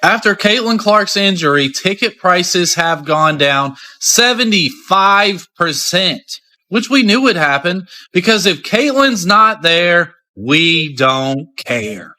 After Caitlin Clark's injury, ticket prices have gone down 75%, which we knew would happen because if Caitlin's not there, we don't care.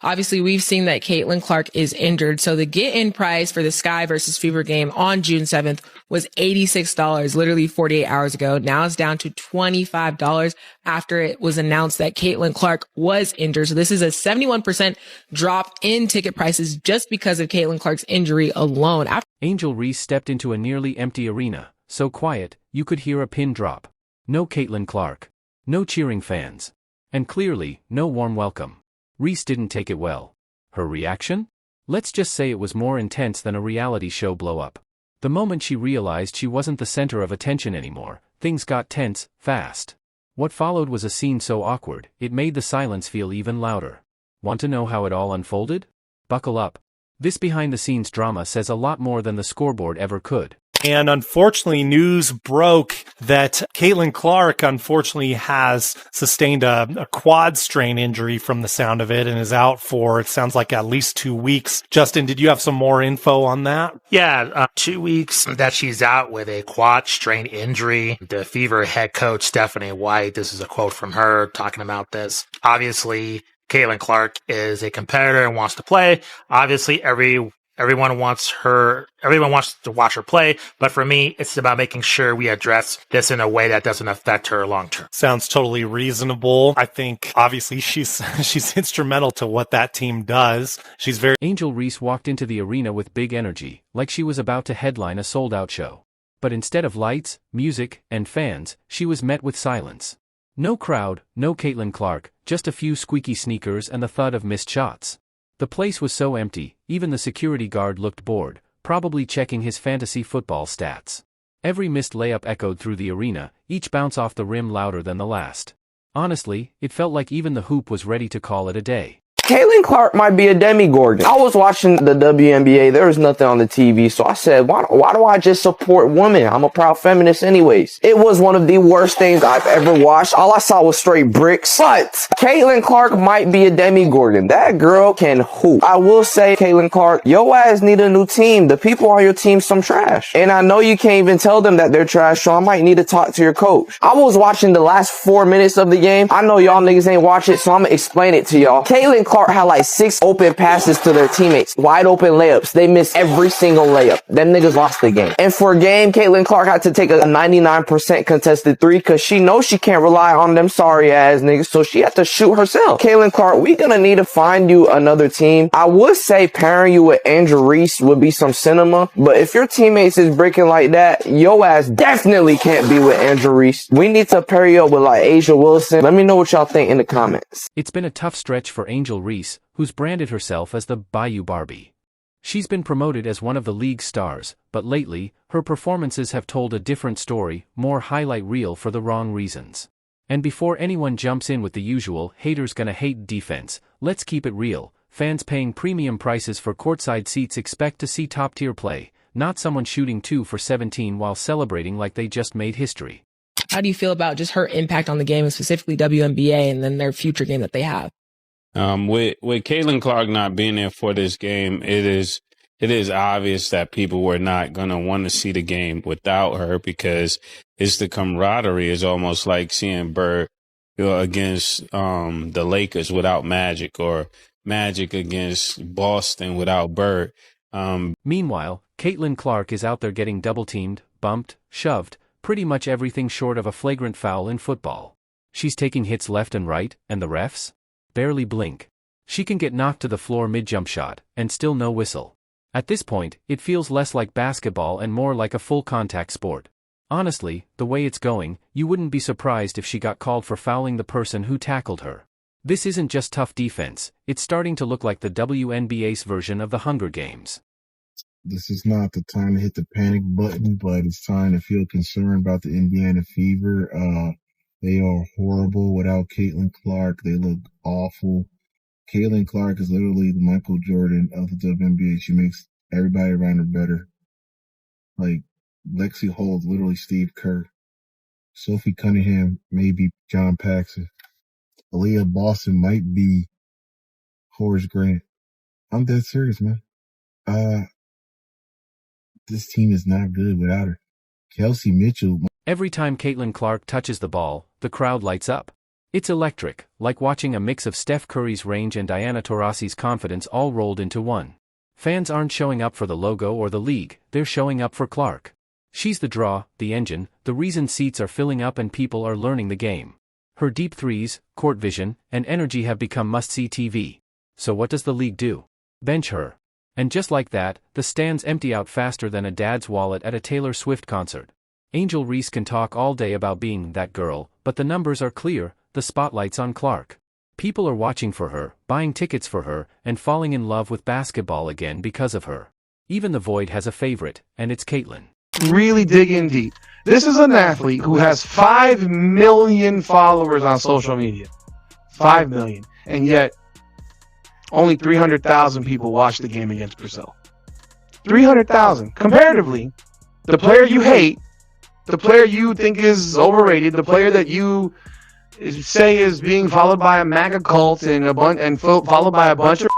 Obviously, we've seen that Caitlin Clark is injured. So the get-in price for the Sky versus Fever game on June 7th was $86, literally 48 hours ago. Now it's down to $25 after it was announced that Caitlin Clark was injured. So this is a 71% drop in ticket prices just because of Caitlin Clark's injury alone. Angel Reese stepped into a nearly empty arena, so quiet, you could hear a pin drop. No Caitlin Clark. No cheering fans. And clearly, no warm welcome. Reese didn't take it well. Her reaction? Let's just say it was more intense than a reality show blow-up. The moment she realized she wasn't the center of attention anymore, things got tense, fast. What followed was a scene so awkward, it made the silence feel even louder. Want to know how it all unfolded? Buckle up. This behind-the-scenes drama says a lot more than the scoreboard ever could. And unfortunately, news broke that Caitlin Clark unfortunately has sustained a quad strain injury from the sound of it and is out for, it sounds like, at least 2 weeks. Justin, did you have some more info on that? Yeah, 2 weeks that she's out with a quad strain injury. The Fever head coach, Stephanie White, this is a quote from her talking about this. Obviously, Caitlin Clark is a competitor and wants to play. Obviously, everyone wants to watch her play, but for me, it's about making sure we address this in a way that doesn't affect her long term. Sounds totally reasonable. I think obviously she's instrumental to what that team does. She's very. Angel Reese walked into the arena with big energy, like she was about to headline a sold-out show. But instead of lights, music, and fans, she was met with silence. No crowd, no Caitlin Clark, just a few squeaky sneakers and the thud of missed shots. The place was so empty, even the security guard looked bored, probably checking his fantasy football stats. Every missed layup echoed through the arena, each bounce off the rim louder than the last. Honestly, it felt like even the hoop was ready to call it a day. Caitlin Clark might be a demigorgon. I was watching the WNBA. There was nothing on the TV. So I said, why do I just support women? I'm a proud feminist anyways. It was one of the worst things I've ever watched. All I saw was straight bricks. But Caitlin Clark might be a demigorgon. That girl can hoop. I will say, Caitlin Clark, your ass need a new team. The people on your team some trash. And I know you can't even tell them that they're trash, so I might need to talk to your coach. I was watching the last 4 minutes of the game. I know y'all niggas ain't watch it, so I'm gonna explain it to y'all. Caitlin Clark had like 6 open passes to their teammates. Wide open layups. They missed every single layup. Them niggas lost the game. And for a game, Caitlin Clark had to take a 99% contested 3 because she knows she can't rely on them sorry ass niggas, so she had to shoot herself. Caitlin Clark, we gonna need to find you another team. I would say pairing you with Andrew Reese would be some cinema, but if your teammates is breaking like that, your ass definitely can't be with Andrew Reese. We need to pair you up with like Asia Wilson. Let me know what y'all think in the comments. It's been a tough stretch for Angel Reese, who's branded herself as the Bayou Barbie. She's been promoted as one of the league's stars, but lately, her performances have told a different story, more highlight reel for the wrong reasons. And before anyone jumps in with the usual haters gonna hate defense, let's keep it real. Fans paying premium prices for courtside seats expect to see top-tier play, not someone shooting 2 for 17 while celebrating like they just made history. How do you feel about just her impact on the game, and specifically WNBA, and then their future game that they have? With Caitlin Clark not being there for this game, it is obvious that people were not going to want to see the game without her because it's the camaraderie. Is almost like seeing Bird against the Lakers without Magic, or Magic against Boston without Bird. Meanwhile, Caitlin Clark is out there getting double-teamed, bumped, shoved, pretty much everything short of a flagrant foul in football. She's taking hits left and right, and the refs barely blink. She can get knocked to the floor mid-jump shot, and still no whistle. At this point, it feels less like basketball and more like a full-contact sport. Honestly, the way it's going, you wouldn't be surprised if she got called for fouling the person who tackled her. This isn't just tough defense, it's starting to look like the WNBA's version of the Hunger Games. This is not the time to hit the panic button, but it's time to feel concerned about the Indiana Fever. They are horrible without Caitlin Clark. They look awful. Caitlin Clark is literally the Michael Jordan of the WNBA. She makes everybody around her better. Like, Lexi Holds literally Steve Kerr. Sophie Cunningham may be John Paxson. Aaliyah Boston might be Horace Grant. I'm dead serious, man. Uh, this team is not good without her. Kelsey Mitchell. Every time Caitlin Clark touches the ball, the crowd lights up. It's electric, like watching a mix of Steph Curry's range and Diana Taurasi's confidence all rolled into one. Fans aren't showing up for the logo or the league, they're showing up for Clark. She's the draw, the engine, the reason seats are filling up and people are learning the game. Her deep threes, court vision, and energy have become must-see TV. So what does the league do? Bench her. And just like that, the stands empty out faster than a dad's wallet at a Taylor Swift concert. Angel Reese can talk all day about being that girl, but the numbers are clear, the spotlight's on Clark. People are watching for her, buying tickets for her, and falling in love with basketball again because of her. Even the Void has a favorite, and it's Caitlin. Really dig in deep. This is an athlete who has 5 million followers on social media. 5 million. And yet, only 300,000 people watch the game against Brazil. 300,000. Comparatively, the player you hate, the player you think is overrated, the player that you say is being followed by a MAGA cult and followed by a bunch of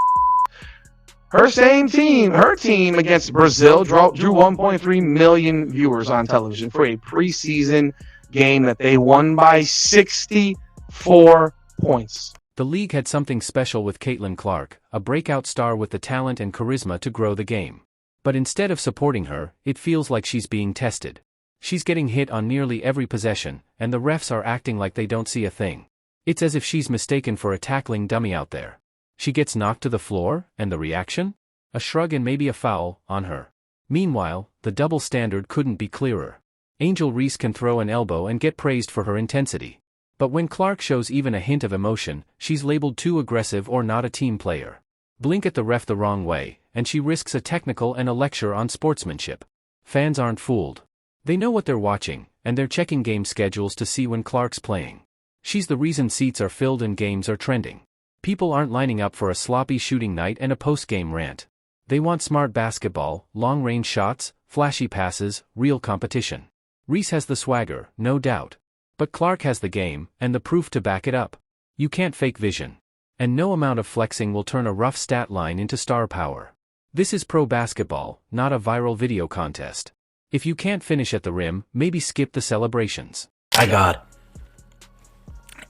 her team against Brazil drew 1.3 million viewers on television for a preseason game that they won by 64 points. The league had something special with Caitlin Clark, a breakout star with the talent and charisma to grow the game. But instead of supporting her, it feels like she's being tested. She's getting hit on nearly every possession, and the refs are acting like they don't see a thing. It's as if she's mistaken for a tackling dummy out there. She gets knocked to the floor, and the reaction? A shrug and maybe a foul on her. Meanwhile, the double standard couldn't be clearer. Angel Reese can throw an elbow and get praised for her intensity. But when Clark shows even a hint of emotion, she's labeled too aggressive or not a team player. Blink at the ref the wrong way, and she risks a technical and a lecture on sportsmanship. Fans aren't fooled. They know what they're watching, and they're checking game schedules to see when Clark's playing. She's the reason seats are filled and games are trending. People aren't lining up for a sloppy shooting night and a post-game rant. They want smart basketball, long-range shots, flashy passes, real competition. Reese has the swagger, no doubt. But Clark has the game, and the proof to back it up. You can't fake vision. And no amount of flexing will turn a rough stat line into star power. This is pro basketball, not a viral video contest. If you can't finish at the rim, maybe skip the celebrations. My God.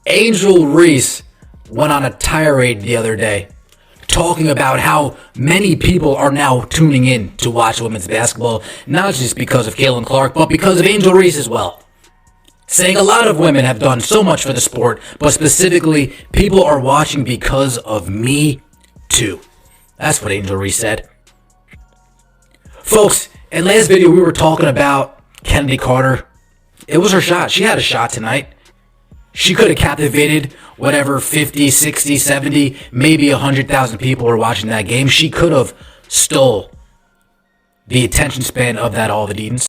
Angel Reese went on a tirade the other day, talking about how many people are now tuning in to watch women's basketball, not just because of Caitlin Clark, but because of Angel Reese as well. Saying a lot of women have done so much for the sport, but specifically, people are watching because of me too. That's what Angel Reese said. Folks, in last video we were talking about Kennedy Carter. It was her shot. She had a shot tonight. She could have captivated whatever 50, 60, 70, maybe 100,000 people were watching that game. She could have stole the attention span of that all the Deedens.